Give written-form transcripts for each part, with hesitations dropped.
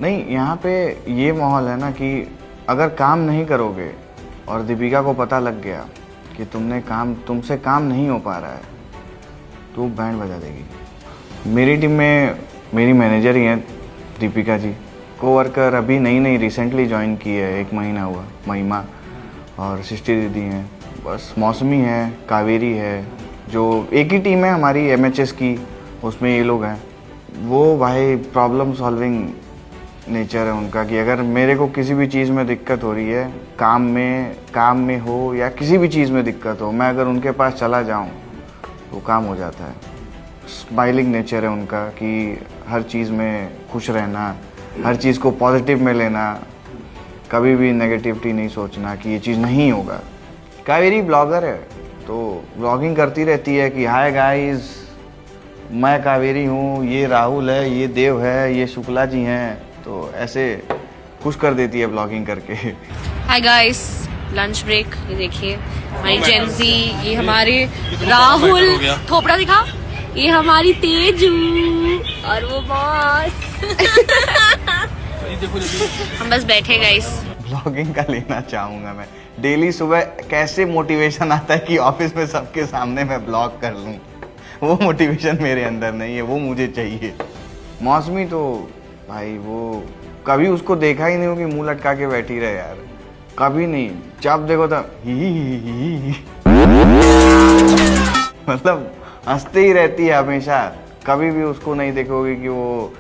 नहीं, यहाँ पे ये माहौल है ना कि अगर काम नहीं करोगे और दीपिका को पता लग गया कि तुमसे काम नहीं हो पा रहा है तो बैंड बजा देगी। मेरी टीम में मेरी मैनेजर ही हैं दीपिका जी, कोवर्कर अभी नई रिसेंटली ज्वाइन की है, 1 महीना हुआ, महिमा और सृष्टि दीदी हैं, बस मौसमी है, कावेरी है, जो एक ही टीम है हमारी MHS की, उसमें ये लोग हैं। वो भाई प्रॉब्लम सॉल्विंग नेचर है उनका कि अगर मेरे को किसी भी चीज़ में दिक्कत हो रही है, काम में हो या किसी भी चीज़ में दिक्कत हो, मैं अगर उनके पास चला जाऊं तो काम हो जाता है। स्माइलिंग नेचर है उनका कि हर चीज़ में खुश रहना, हर चीज़ को पॉजिटिव में लेना, कभी भी नेगेटिविटी नहीं सोचना कि ये चीज़ नहीं होगा। कावेरी ब्लॉगर है तो ब्लॉगिंग करती रहती है कि हाय गाइस, मैं कावेरी हूँ, ये राहुल है, ये देव है, ये शुक्ला जी हैं, तो ऐसे खुश कर देती है ब्लॉगिंग करके। हाय गाइस, लंच ब्रेक, ये देखिए हमारी जेंजी, ये हमारे राहुल, थोपड़ा दिखा, ये हमारी तेजू और वो बॉस। हम बस बैठे गाइस। ब्लॉगिंग का लेना चाहूँगा मैं। डेली सुबह कैसे मोटिवेशन आता है कि ऑफिस में सबके सामने मैं ब्लॉग कर लूँ, वो मोटिवेशन मेरे अंदर नहीं है, वो मुझे चाहिए। मौसमी तो भाई वो कभी उसको देखा ही नहीं हो कि मुंह लटका के बैठी रहे यार, कभी नहीं। जब देखो तब ही मतलब हंसते ही रहती है हमेशा। कभी भी उसको नहीं देखोगे कि वो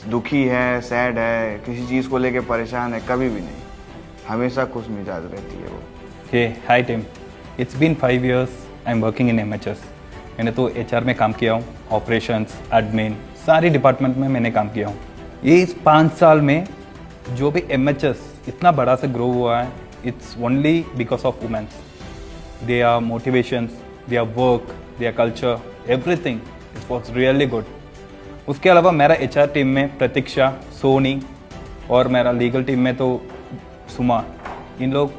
दुखी है, सैड है, किसी चीज़ को लेके परेशान है, कभी भी नहीं। हमेशा खुश मिजाज रहती है वो। Hey hi team, it's been 5 years I am working in MHS। मैंने तो HR में काम किया हूँ, ऑपरेशंस, एडमिन, सारी डिपार्टमेंट में मैंने काम किया हूँ। ये इस 5 साल में जो भी MHS इतना बड़ा से ग्रो हुआ है, it's only because of women's. Their motivations, their work, their culture, everything it was really good. उसके अलावा मेरा HR टीम में प्रतीक्षा, सोनी और मेरा लीगल टीम में तो सुमा, इन लोग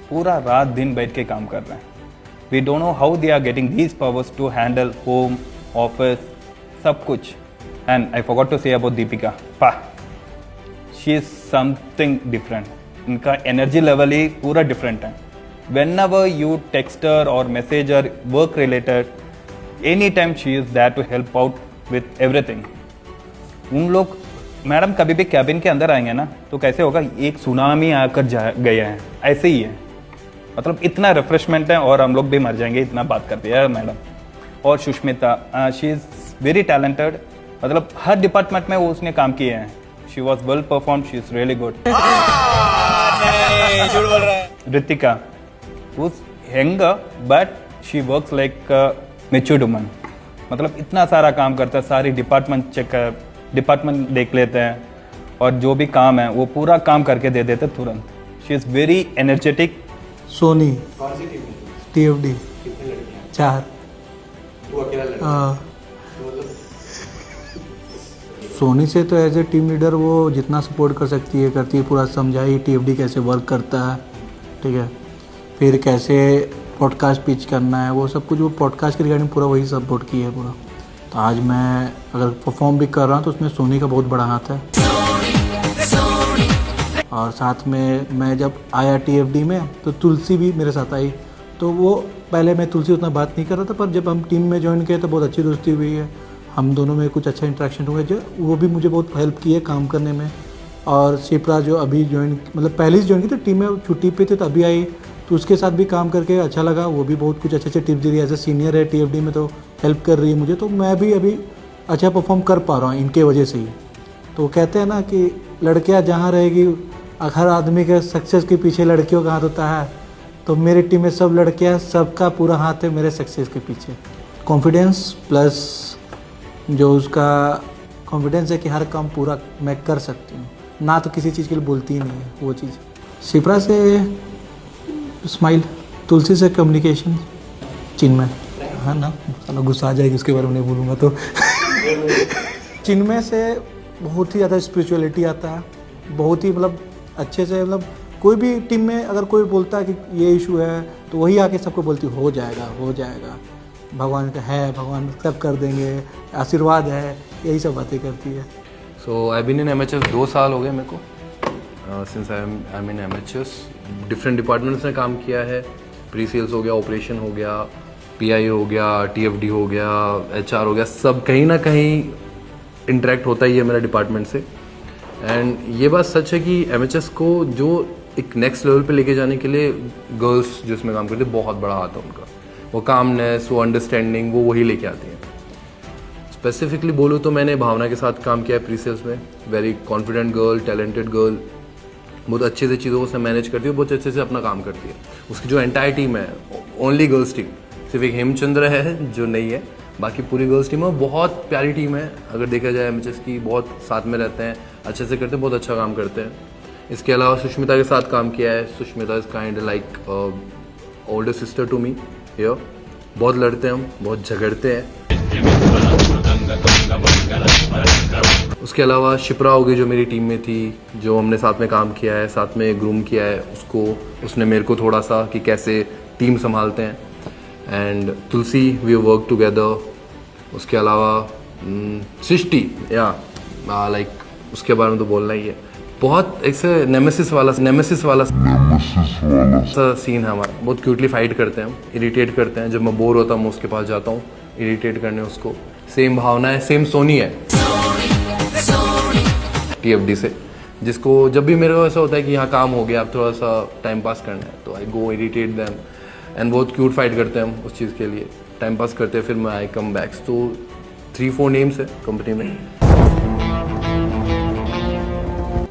पूरा रात दिन बैठ के काम कर रहे हैं। We don't know how they are getting these powers to handle home, office, सब कुछ। And I forgot to say about Deepika, she is something different. इनका एनर्जी लेवल ही पूरा डिफरेंट है। whenever you text her or message her work related, anytime she is there to help out with everything. उन लोग madam कभी भी cabin के अंदर आएंगे ना तो कैसे होगा, एक सुनामी आकर गया है, ऐसे ही है। मतलब इतना रिफ्रेशमेंट है और हम लोग भी मर जाएंगे, इतना बात करती है मैडम। और Sushmita, she is very talented, मतलब हर डिपार्टमेंट में वो उसने काम किए हैं। She was well perform, she is really good. Ritika, who's younger but she works like a mature woman। मतलब इतना सारा काम करता है, सारी डिपार्टमेंट देख लेते हैं और जो भी काम है वो पूरा काम करके दे देते तुरंत। She is very energetic. Soni कौन सी टीम में? TFD। कितनी लड़कियां? 4। तू अकेला लड़का? सोनी से तो एज ए टीम लीडर वो जितना सपोर्ट कर सकती है करती है, पूरा समझाई TFD कैसे वर्क करता है, ठीक है। फिर कैसे पॉडकास्ट पिच करना है, वो सब कुछ वो पॉडकास्ट के रिगार्डिंग पूरा वही सपोर्ट की है पूरा। तो आज मैं अगर परफॉर्म भी कर रहा हूँ तो उसमें सोनी का बहुत बड़ा हाथ है। और साथ में मैं जब आया TFD में तो तुलसी भी मेरे साथ आई। तो वो पहले मैं तुलसी उतना बात नहीं कर रहा था, पर जब हम टीम में ज्वाइन किए तो बहुत अच्छी दोस्ती हुई है, हम दोनों में कुछ अच्छा इंटरेक्शन हुआ, जो वो भी मुझे बहुत हेल्प की है काम करने में। और शिप्रा जो अभी ज्वाइन, मतलब पहले से ज्वाइन की तो टीम में छुट्टी पे थे तो अभी आई, तो उसके साथ भी काम करके अच्छा लगा। वो भी बहुत कुछ अच्छे टिप्स दे रही है, एज ए सीनियर है TFD में तो हेल्प कर रही है मुझे। तो मैं भी अभी अच्छा परफॉर्म कर पा रहा हूँ इनके वजह से ही। तो कहते हैं ना कि लड़कियाँ जहाँ रहेगी, हर आदमी के सक्सेस के पीछे लड़कियों का हाथ होता है। तो मेरी टीम में सब लड़कियाँ, सबका पूरा हाथ है मेरे सक्सेस के पीछे। कॉन्फिडेंस प्लस जो उसका कॉन्फिडेंस है कि हर काम पूरा मैं कर सकती हूँ, ना तो किसी चीज़ के लिए बोलती ही नहीं है वो चीज़। शिप्रा से स्माइल, तुलसी से कम्युनिकेशन, चिन्मय, हाँ ना चलो गुस्सा आ जाएगी उसके बारे में नहीं बोलूँगा तो चिन्मय से बहुत ही ज़्यादा स्पिरिचुअलिटी आता है, बहुत ही मतलब अच्छे से, मतलब कोई भी टीम में अगर कोई बोलता है कि ये इशू है तो वही आके सबको बोलती हो जाएगा, भगवान का है, भगवान सब कर देंगे, आशीर्वाद है, यही सब बातें करती है। सो आई बीन इन MHS 2 साल हो गए मेरे को since I am in MHS। Different departments में काम किया है, प्री सेल्स हो गया, ऑपरेशन हो गया, PI हो गया, TFD हो गया, HR हो गया, सब कहीं ना कहीं इंटरेक्ट होता ही है मेरा डिपार्टमेंट से। एंड ये बात सच है कि MHS को जो एक नेक्स्ट लेवल पे लेके जाने के लिए गर्ल्स जो इसमें काम करती है बहुत बड़ा हाथ है उनका। वो कामनेस, वो अंडरस्टैंडिंग, वो वही लेके आती हैं। स्पेसिफिकली बोलूँ तो मैंने भावना के साथ काम किया है प्री सेल्स में। Very confident girl, talented girl, बहुत अच्छे से चीज़ों को से मैनेज करती है, बहुत अच्छे से अपना काम करती है। उसकी जो एंटायर टीम है, ओनली गर्ल्स टीम, सिर्फ एक हेमचंद्र है जो नहीं है, बाकी पूरी गर्ल्स टीम है। बहुत प्यारी टीम है अगर देखा जाए MHS की, बहुत साथ में रहते हैं, अच्छे से करते हैं, बहुत अच्छा काम करते हैं। इसके अलावा सुष्मिता के साथ काम किया है। Sushmita is kind like older sister to me here. बहुत लड़ते हैं हम, बहुत झगड़ते हैं। उसके अलावा शिप्रा हो गई जो मेरी टीम में थी, जो हमने साथ में काम किया है, साथ में ग्रूम किया है उसको, उसने मेरे को थोड़ा सा कि कैसे टीम संभालते हैं। And Tulsi, we work together. उसके अलावा सृष्टि, या लाइक उसके बारे में तो बोलना ही है। बहुत ऐसे नेमेसिस वाला सा सीन है हमारा। बहुत क्यूटली फाइट करते हैं हम, इरिटेट करते हैं। जब मैं बोर होता हूँ मैं उसके पास जाता हूँ इरिटेट करने उसको। सेम भावना है, सेम सोनी है TFD से, जिसको जब भी मेरे को ऐसा होता है कि यहाँ काम हो गया, अब थोड़ा सा टाइम पास करना है, तो आई गो इरिटेट देम। एंड बहुत क्यूट फाइट करते हैं हम उस चीज़ के लिए, टाइम पास करते हैं, फिर मैं आई कम बैक्स। तो 3-4 नेम्स है कंपनी में।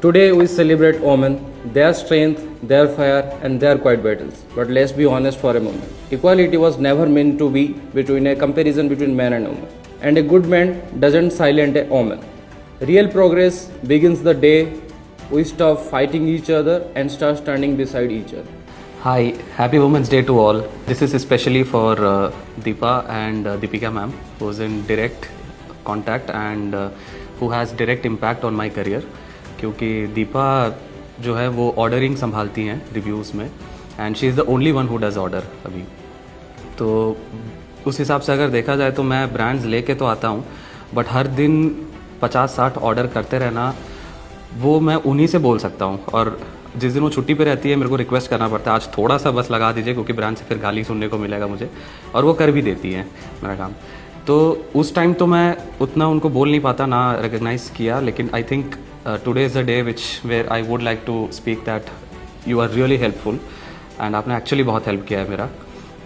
Today we celebrate women, their strength, their fire and their quiet battles. But let's be honest for a moment. Equality was never meant to be between a comparison between man and woman. And a good man doesn't silence a woman. Real progress begins the day we stop fighting each other and start standing beside each other. Hi, happy Women's Day to all. This is especially for Deepa and Deepika ma'am, who's in direct contact and who has direct impact on my career. क्योंकि दीपा जो है वो ordering संभालती हैं reviews में, and she is the only one who does order अभी। तो उस हिसाब से अगर देखा जाए तो मैं ब्रांड्स लेके तो आता हूँ, बट हर दिन 50-60 ऑर्डर करते रहना वो मैं उन्हीं से बोल सकता हूँ। और जिस दिन वो छुट्टी पे रहती है मेरे को रिक्वेस्ट करना पड़ता है आज थोड़ा सा बस लगा दीजिए, क्योंकि ब्रांड से फिर गाली सुनने को मिलेगा मुझे, और वो कर भी देती हैं मेरा काम। तो उस टाइम तो मैं उतना उनको बोल नहीं पाता, ना रिकग्नाइज़ किया। लेकिन I think today is the day where I would like to speak that you are really helpful, and आपने एक्चुअली बहुत हेल्प किया है मेरा।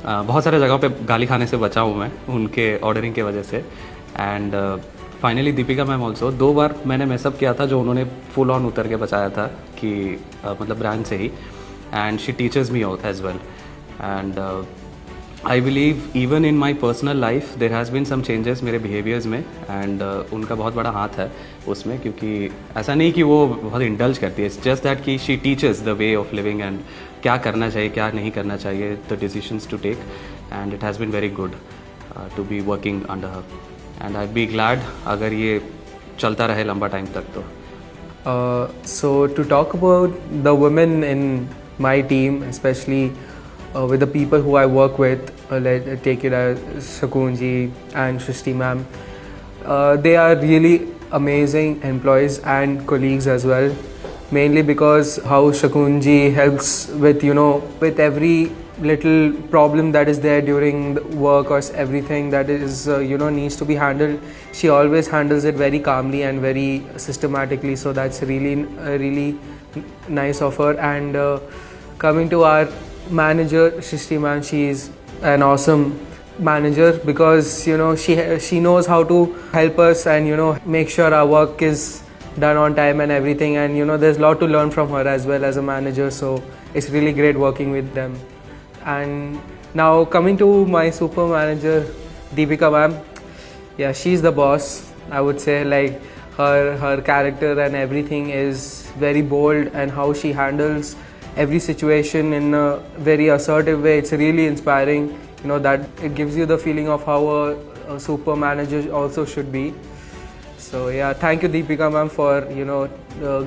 बहुत सारे जगहों पे गाली खाने से बचा हूँ मैं उनके ऑर्डरिंग की वजह से। And finally Deepika ma'am also, 2 बार मैंने मैसअप किया था जो उन्होंने फुल ऑन उतर के बचाया था कि मतलब ब्रांड से ही, and she teaches me as well. And I believe even in my personal life there has been some changes मेरे बिहेवियर्स में, एंड उनका बहुत बड़ा हाथ है उसमें। क्योंकि ऐसा नहीं कि वो बहुत इंडल्ज करती है, इट्स जस्ट दैट कि she teachers the way of living and क्या करना चाहिए क्या नहीं करना चाहिए, the decisions to take, and it has been very good to be working under her, and I be glad अगर ये चलता रहे लंबा टाइम तक तो। So to talk about the women in my team, especially with the people who I work with, take it as Shakunji and Shrishti ma'am, they are really amazing employees and colleagues as well. Mainly because how Shakunji helps with with every little problem that is there during the work or everything that is needs to be handled. She always handles it very calmly and very systematically. So that's really nice of her. And coming to our manager Shrishti ma'am, she is an awesome manager because she knows how to help us and make sure our work is done on time and everything, and there's a lot to learn from her as well as a manager, so it's really great working with them. And now coming to my super manager Deepika ma'am, yeah, she's the boss. I would say like her character and everything is very bold, and how she handles every situation in a very assertive way. It's really inspiring, that it gives you the feeling of how a super manager also should be. So yeah, thank you Deepika ma'am for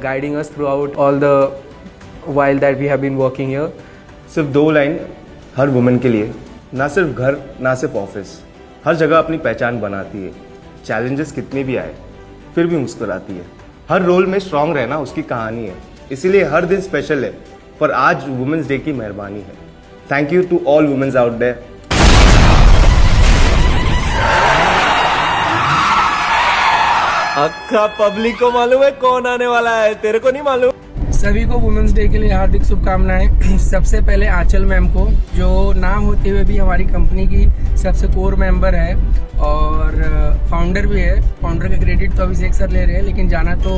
guiding us throughout all the while that we have been working here. सिर्फ 2 line हर women के लिए, ना सिर्फ घर ना सिर्फ office, हर जगह अपनी पहचान बनाती है। चैलेंजेस कितने भी आए फिर भी मुस्कुराती है, हर रोल में स्ट्रांग रहना उसकी कहानी है, इसीलिए हर दिन स्पेशल है, पर आज वुमेंस डे की मेहरबानी है। Thank you to all women's out there. अक्का पब्लिक को मालूम है कौन आने वाला है, तेरे को नहीं मालूम? सभी को वुमेंस डे के लिए हार्दिक शुभकामनाएं। सबसे पहले आंचल मैम को, जो ना होते हुए भी हमारी कंपनी की सबसे कोर मेंबर है और फाउंडर भी है। फाउंडर का क्रेडिट तो अभिषेक सर ले रहे हैं, लेकिन जाना तो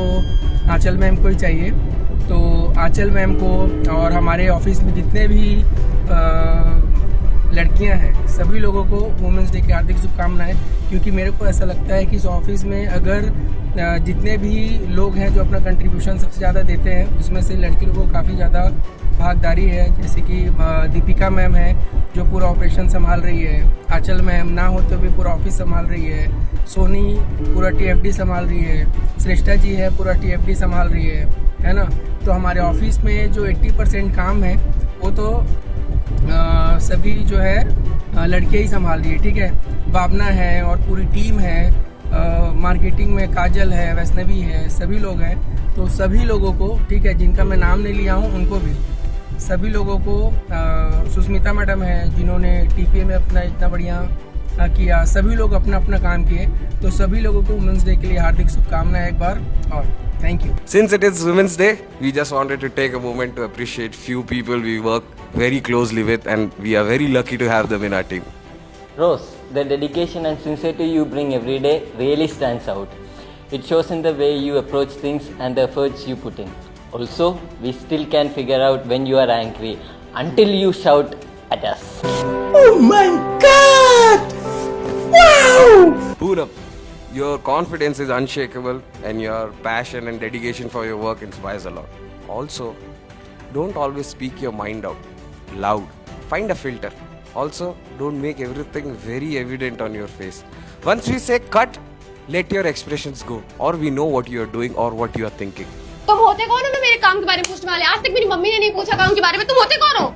आंचल मैम को ही चाहिए। तो आंचल मैम को और हमारे ऑफिस में जितने भी लड़कियां हैं सभी लोगों को वुमेंस डे की हार्दिक शुभकामनाएं। क्योंकि मेरे को ऐसा लगता है कि इस ऑफिस में अगर जितने भी लोग हैं जो अपना कंट्रीब्यूशन सबसे ज़्यादा देते हैं, उसमें से लड़की लोगों को काफ़ी ज़्यादा भागीदारी है। जैसे कि दीपिका मैम है जो पूरा ऑपरेशन संभाल रही है, आंचल मैम ना होते हुए पूरा ऑफिस संभाल रही है, सोनी पूरा TFD संभाल रही है, श्रेष्ठा जी है पूरा TFD संभाल रही है ना। तो हमारे ऑफिस में जो 80% काम है वो तो सभी जो है लड़के ही संभाल रही है, ठीक है। भावना है और पूरी टीम है, मार्केटिंग में काजल है, वैष्णवी है, सभी लोग हैं। तो सभी लोगों को, ठीक है, जिनका मैं नाम नहीं लिया हूँ उनको भी, सभी लोगों को, सुष्मिता मैडम है जिन्होंने TPA में अपना इतना बढ़िया किया, सभी लोग अपना अपना काम किए। तो सभी लोगों को वुमेंस डे के लिए हार्दिक शुभकामनाएं एक बार और thank you. Since it is Women's Day, we just wanted to take a moment to appreciate few people we work very closely with, and we are very lucky to have them in our team. Rose, the dedication and sincerity you bring every day really stands out. It shows in the way you approach things and the efforts you put in. Also, we still can figure out when you are angry until you shout at us. Oh my God! Wow! Poonam, your confidence is unshakable and your passion and dedication for your work inspires a lot. Also, don't always speak your mind out loud. Find a filter. Also, don't make everything very evident on your face. Once we say cut, let your expressions go, or we know what you are doing or what you are thinking. तुम होते कौन हो मैं मेरे काम के बारे में पूछने वाले? आज तक मेरी मम्मी ने नहीं पूछा काम के बारे में। तुम होते कौन हो?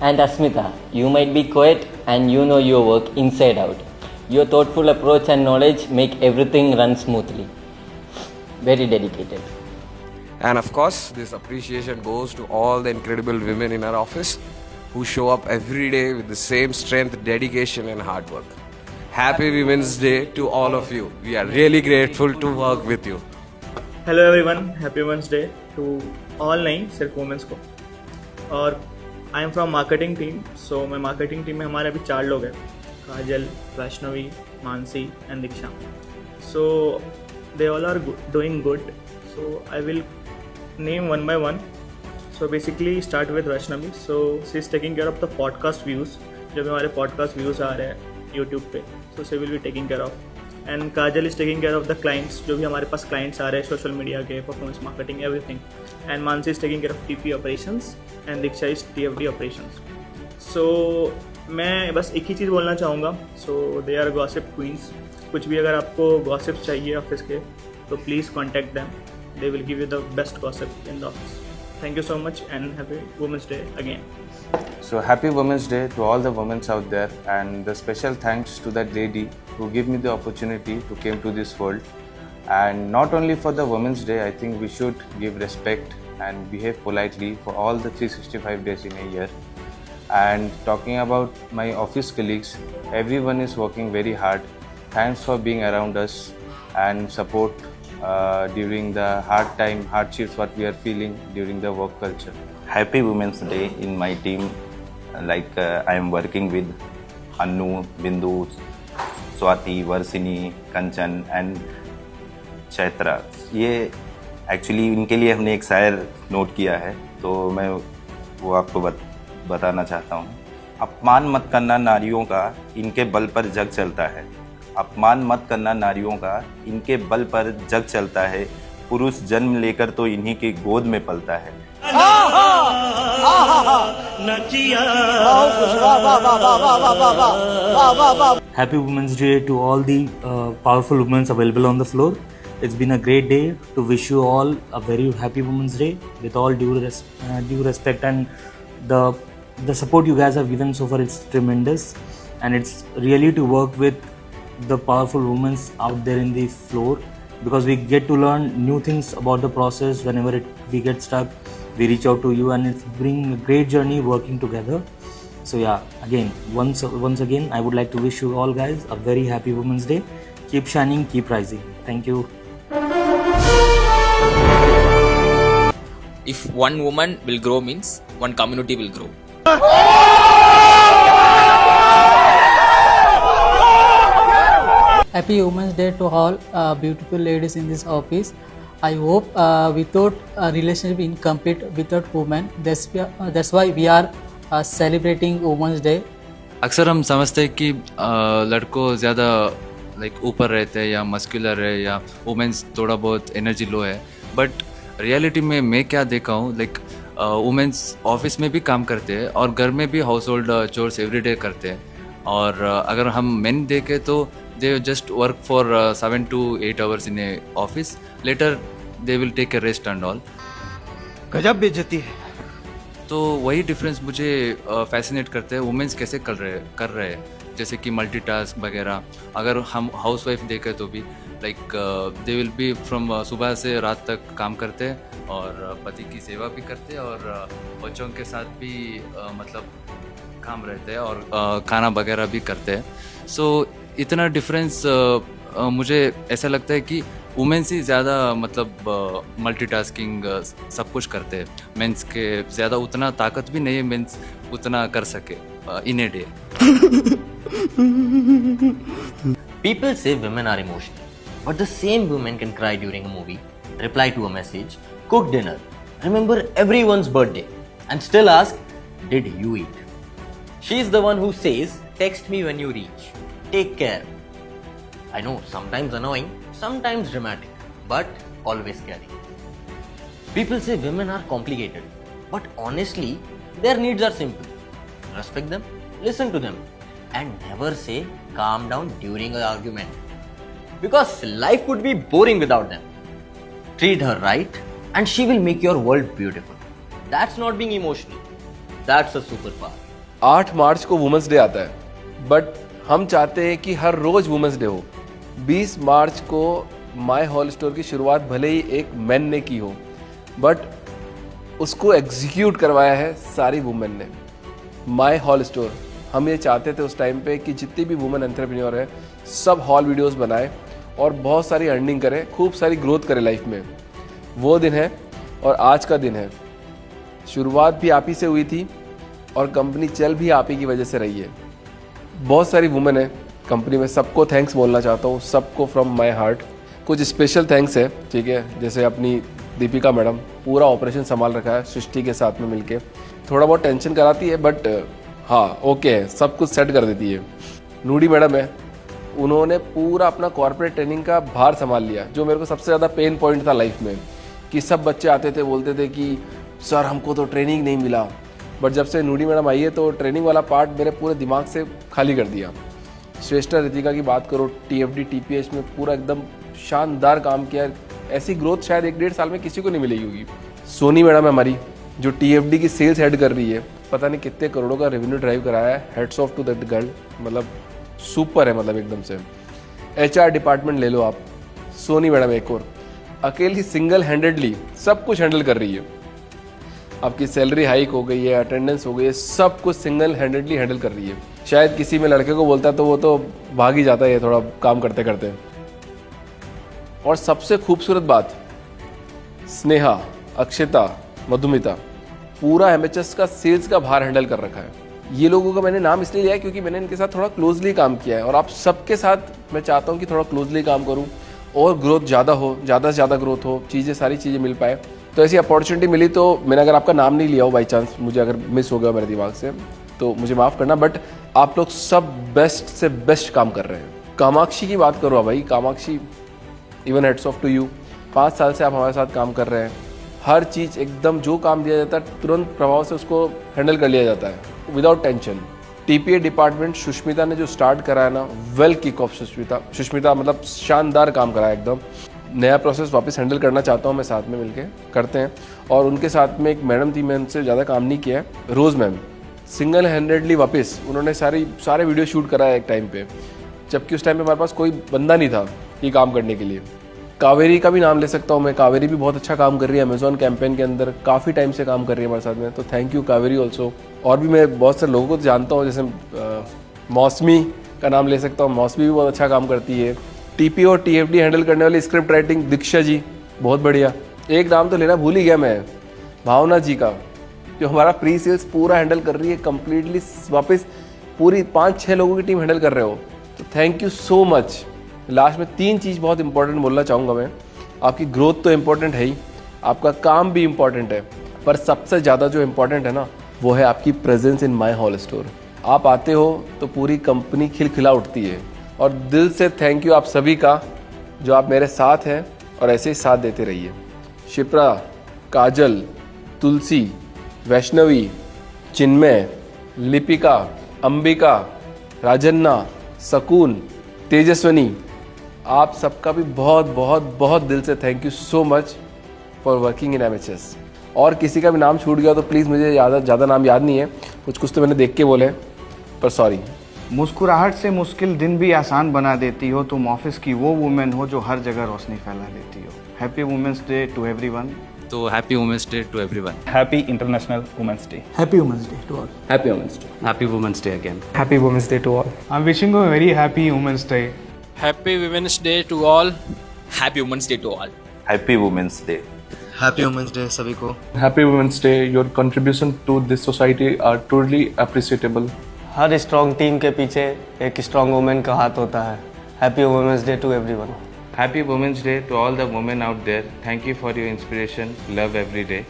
And Asmita, you might be quiet and you know your work inside out. Your thoughtful approach and knowledge make everything run smoothly. Very dedicated. And of course, this appreciation goes to all the incredible women in our office who show up every day with the same strength, dedication and hard work. Happy Women's Day to all of you. We are really grateful to work with you. Hello everyone, happy women's day to all, नहीं सिर्फ women's को। और I am from marketing team. So मैं marketing team में हमारे अभी 4 लोग हैं, Kajal, Vaishnavi, Mansi and Diksha. So they all are doing good. So I will name one by one. So basically start with Vaishnavi. So she is taking care of the podcast views. जो भी हमारे podcast views आ रहे हैं यूट्यूब पे, so she will be taking care of. And Kajal is taking care of the clients, जो भी हमारे पास क्लाइंट्स आ रहे हैं, सोशल मीडिया के, performance marketing, everything. And Mansi is taking care of TP operations and Diksha is TFD operations. So मैं बस एक ही चीज़ बोलना चाहूँगा। So they are gossip queens. कुछ भी अगर आपको गॉसिप चाहिए ऑफिस के तो please contact them, they will give you the best gossip in the office. Thank you so much and happy Women's Day again. So happy Women's Day to all the women out there, and the special thanks to that lady who gave me the opportunity to came to this world. And not only for the Women's Day, I think we should give respect and behave politely for all the 365 days in a year. And talking about my office colleagues, everyone is working very hard. Thanks for being around us and support during the hardships what we are feeling during the work culture. Happy Women's Day in my team. Like I am working with Annu, Bindu, Swati, Varsini, Kanchan and Chaitra. ये actually इनके लिए हमने एक शायर note किया है, तो मैं वो आपको बताना चाहता हूँ। अपमान मत करना नारियों का, इनके बल पर जग चलता है। अपमान मत करना नारियों का, इनके बल पर जग चलता है। पुरुष जन्म लेकर तो इन्हीं के गोद में पलता है। Happy Women's Day to all the powerful women available on the floor. It's been a great day to wish you all a very happy Women's Day with all due respect, and the support you guys have given so far, it's tremendous, and it's really to work with the powerful women out there in the floor because we get to learn new things about the process. Whenever we get stuck, we reach out to you, and it's bring a great journey working together. So yeah, again, once again, I would like to wish you all guys a very happy Women's Day. Keep shining, keep rising. Thank you. If one woman will grow means one community will grow. Happy Women's Day to all beautiful ladies in this office. I hope without a relationship incomplete without women. That's why we are celebrating Women's Day. अक्सर हम समझते हैं कि लड़कों ज़्यादा ऊपर रहते हैं या मस्कुलर है या वुमेन्स थोड़ा बहुत एनर्जी लो है, बट रियलिटी में मैं क्या देखा हूँ वुमेन्स ऑफिस में भी काम करते हैं और घर में भी हाउस होल्ड चोर्स एवरीडे करते हैं. और अगर हम मेन देखें तो they just work for 7 to 8 hours in a office, later they will take a rest and all. गजब बेइज्जती है. तो वही डिफरेंस मुझे फैसिनेट करते हैं वुमेन्स कैसे कर रहे हैं, जैसे कि मल्टीटास्क वगैरह. अगर हम हाउसवाइफ देखें तो भी दे विल बी फ्रॉम सुबह से रात तक काम करते हैं और पति की सेवा भी करते हैं और बच्चों के साथ भी काम रहते हैं और खाना वगैरह भी करते हैं. सो इतना डिफरेंस मुझे ऐसा लगता है कि वुमेन्स ही ज़्यादा मल्टीटास्किंग सब कुछ करते हैं. मेंस के ज़्यादा उतना ताकत भी नहीं है मेंस उतना कर सके in a day. People say women are emotional, but the same women can cry during a movie, reply to a message, cook dinner, remember everyone's birthday, and still ask, did you eat? She's the one who says, text me when you reach. Take care. I know, sometimes annoying, sometimes dramatic, but always caring. People say women are complicated, but honestly, their needs are simple. Respect them, listen to them, and never say calm down during an argument. Because life would be boring without them. Treat her right, and she will make your world beautiful. That's not being emotional. That's a superpower. 8 मार्च को women's day आता है, but हम चाहते हैं कि हर रोज women's day हो. 20 मार्च को my hall store की शुरुआत भले ही एक मैन ने की हो, बट उसको एग्जीक्यूट करवाया है सारी वुमेन ने. माय हॉल स्टोर, हम ये चाहते थे उस टाइम पे कि जितनी भी वुमेन एंटरप्रेन्योर है सब हॉल वीडियोस बनाए और बहुत सारी अर्निंग करें, खूब सारी ग्रोथ करें लाइफ में. वो दिन है और आज का दिन है. शुरुआत भी आप ही से हुई थी और कंपनी चल भी आप ही की वजह से रही है. बहुत सारी वुमेन है कंपनी में, सबको थैंक्स बोलना चाहता हूँ, सबको फ्रॉम माय हार्ट. कुछ स्पेशल थैंक्स है, ठीक है, जैसे अपनी दीपिका मैडम पूरा ऑपरेशन संभाल रखा है सृष्टि के साथ में मिलके. थोड़ा बहुत टेंशन कराती है बट हाँ ओके है, सब कुछ सेट कर देती है. नूडी मैडम है, उन्होंने पूरा अपना कॉर्पोरेट ट्रेनिंग का भार संभाल लिया, जो मेरे को सबसे ज़्यादा पेन पॉइंट था लाइफ में, कि सब बच्चे आते थे बोलते थे कि सर हमको तो ट्रेनिंग नहीं मिला. बट जब से नूडी मैडम आई है तो ट्रेनिंग वाला पार्ट मेरे पूरे दिमाग से खाली कर दिया. श्रेष्ठा रितिका की बात करो, TFD TPH में पूरा एकदम शानदार काम किया. ऐसी ग्रोथ शायद 1-1.5 साल में किसी को नहीं मिलेगी होगी. सोनी मैडम है हमारी, जो TFD की सेल्स हेड कर रही है, पता नहीं कितने करोड़ों का रेवेन्यू ड्राइव कराया है. Hats off to that girl, super है एकदम से. HR डिपार्टमेंट ले लो आप, सोनी मैडम एक और अकेली सिंगल हैंडेडली सब कुछ हैंडल कर रही है. आपकी सैलरी हाइक हो गई है, अटेंडेंस हो गई है, सब कुछ सिंगल हैंडेडली हैंडल कर रही है. शायद किसी में लड़के को बोलता तो वो तो भाग ही जाता है थोड़ा काम करते करते. और सबसे खूबसूरत बात, स्नेहा, अक्षिता, मधुमिता, पूरा MHS का सेल्स का भार हैंडल कर रखा है. ये लोगों का मैंने नाम इसलिए लिया है क्योंकि मैंने इनके साथ थोड़ा क्लोजली काम किया है और आप सबके साथ मैं चाहता हूँ कि थोड़ा क्लोजली काम करूँ और ग्रोथ ज़्यादा हो, ज़्यादा से ज़्यादा ग्रोथ हो, सारी चीज़ें मिल पाए. तो ऐसी अपॉर्चुनिटी मिली तो मैंने अगर आपका नाम नहीं लिया हो बाई चांस, मुझे अगर मिस हो गया मेरे दिमाग से तो मुझे माफ़ करना. बट आप लोग सब बेस्ट से बेस्ट काम कर रहे हैं. कामाक्षी की बात करो भाई, Kamakshi even hats off to you. 5 साल से आप हमारे साथ काम कर रहे हैं. हर चीज़ एकदम जो काम दिया जाता है तुरंत प्रभाव से उसको हैंडल कर लिया जाता है without tension. TPA department Sushmita ने जो स्टार्ट कराया ना, वेल किक ऑफ सुष्मिता शानदार काम कराया एकदम. नया प्रोसेस वापस हैंडल करना चाहता हूँ मैं, साथ में मिलके करते हैं. और उनके साथ में एक मैडम थी, मैं उनसे ज़्यादा काम नहीं किया है, रोज़ मैम, सिंगल हैंडेडली वापस उन्होंने सारे वीडियो शूट कराया एक टाइम पे, जबकि उस टाइम पे हमारे पास कोई बंदा नहीं था ये काम करने के लिए. कावेरी का भी नाम ले सकता हूँ मैं, कावेरी भी बहुत अच्छा काम कर रही है अमेजोन कैंपेन के अंदर, काफ़ी टाइम से काम कर रही है हमारे साथ में, तो थैंक यू कावेरी ऑल्सो। और भी मैं बहुत सारे लोगों को जानता हूँ, जैसे मौसमी का नाम ले सकता हूँ, मौसमी भी बहुत अच्छा काम करती है। टीपी और टीएफडी हैंडल करने वाली स्क्रिप्ट राइटिंग दीक्षा जी बहुत बढ़िया। एक नाम तो लेना भूल ही गया मैं, भावना जी का, जो हमारा प्री सेल्स पूरा हैंडल कर रही है कम्प्लीटली, वापस पूरी 5-6 लोगों की टीम हैंडल कर रहे हो, तो thank you so much. Last में 3 चीज़ बहुत इंपॉर्टेंट बोलना चाहूँगा मैं। आपकी ग्रोथ तो इम्पोर्टेंट है ही, आपका काम भी इम्पॉर्टेंट है, पर सबसे ज़्यादा जो इम्पोर्टेंट है ना, वो है आपकी presence in my hall store. आप आते हो तो पूरी कंपनी खिलखिला उठती है, और दिल से थैंक यू आप सभी का, जो आप मेरे साथ हैं और ऐसे ही साथ देते रहिए। शिप्रा, काजल, तुलसी, वैष्णवी, चिन्मय, लिपिका, अंबिका, राजन्ना, सकून, तेजस्वनी, आप सबका भी बहुत बहुत बहुत दिल से thank you so much for working in MHS. और किसी का भी नाम छूट गया तो प्लीज़, मुझे ज़्यादा नाम याद नहीं है, कुछ तो मैंने देख के बोले, पर सॉरी। मुस्कुराहट से मुश्किल दिन भी आसान बना देती हो, तुम ऑफिस की वो वुमेन हो जो हर जगह रोशनी फैला देती हो। Happy women's day to everyone. तो happy women's day to everyone. Happy international women's day. Happy Women's Day to all. Happy Women's Day. Happy Women's Day again. Happy Women's Day to all. I'm wishing you a very happy Women's Day. Happy Women's Day to all. Happy Women's Day to all. Happy Women's Day. Happy women's day सभी को। Happy women's day. Your contribution to this society are truly appreciable. हर strong team के पीछे एक strong women का हाथ होता है। Happy women's day to everyone. Happy Women's Day to all the women out there. Thank you for your inspiration. Love every day.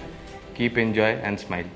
Keep enjoy and smile.